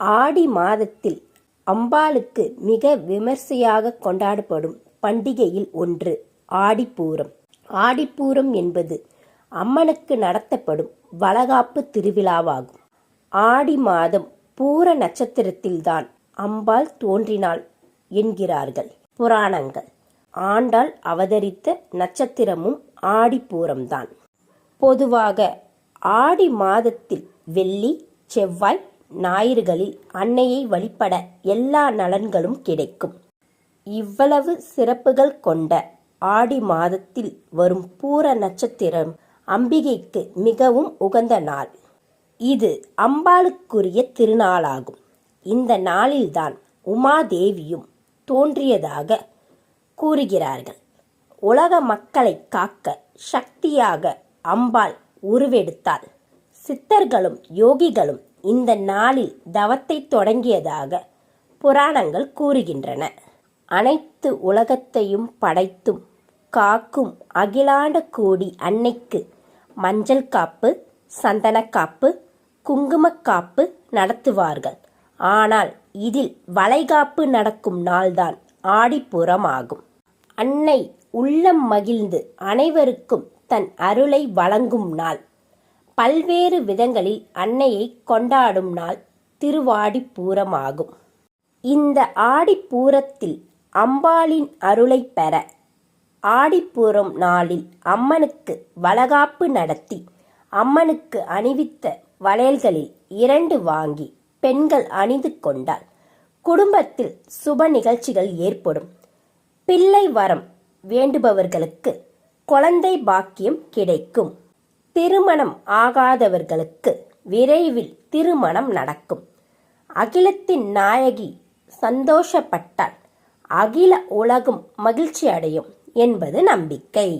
ஆடி மாதத்தில் அம்பாளுக்கு மிக விமர்சையாக கொண்டாடப்படும் பண்டிகையில் ஒன்று ஆடிப்பூரம். ஆடிப்பூரம் என்பது அம்மனுக்கு நடத்தப்படும் வளகாப்பு திருவிழாவாகும். ஆடி மாதம் பூர நட்சத்திரத்தில்தான் அம்பாள் தோன்றினாள் என்கிறார்கள் புராணங்கள். ஆண்டாள் அவதரித்த நட்சத்திரமும் ஆடிப்பூரம்தான். பொதுவாக ஆடி மாதத்தில் வெள்ளி, செவ்வாய், ஞாயிறுகளில் அன்னையை வழிபட எல்லா நலன்களும் கிடைக்கும். இவ்வளவு சிறப்புகள் கொண்ட ஆடி மாதத்தில் வரும் பூர நட்சத்திரம் அம்பிகைக்கு மிகவும் உகந்த நாள். இது அம்பாளுக்குரிய திருநாளாகும். இந்த நாளில்தான் உமாதேவியும் தோன்றியதாக கூறுகிறார்கள். உலக மக்களை காக்க சக்தியாக அம்பாள் உருவெடுத்தாள். சித்தர்களும் யோகிகளும் இந்த நாளில் தவத்தை தொடங்கியதாக புராணங்கள் கூறுகின்றன. அனைத்து உலகத்தையும் படைத்தும் காக்கும் அகிலாண்ட கோடி அன்னைக்கு மஞ்சள் காப்பு, சந்தனக்காப்பு, குங்குமக்காப்பு நடத்துவார்கள். ஆனால் இதில் வளைகாப்பு நடக்கும் நாள்தான் ஆடிப்பூரம் ஆகும். அன்னை உள்ளம் மகிழ்ந்து அனைவருக்கும் தன் அருளை வழங்கும் நாள். பல்வேறு விதங்களில் அன்னையை கொண்டாடும் நாள் திருவாடிப்பூரமாகும். இந்த ஆடிப்பூரத்தில் அம்பாளின் அருளை பெற ஆடிப்பூரம் நாளில் அம்மனுக்கு வளகாப்பு நடத்தி அம்மனுக்கு அணிவித்த வளையல்களில் 2 வாங்கி பெண்கள் அணிந்து கொண்டால் குடும்பத்தில் சுப நிகழ்ச்சிகள் ஏற்படும். பிள்ளை வரம் வேண்டுபவர்களுக்கு குழந்தை பாக்கியம் கிடைக்கும். திருமணம் ஆகாதவர்களுக்கு விரைவில் திருமணம் நடக்கும். அகிலத்தின் நாயகி சந்தோஷப்பட்டால் அகில உலகம் மகிழ்ச்சி அடையும் என்பது நம்பிக்கை.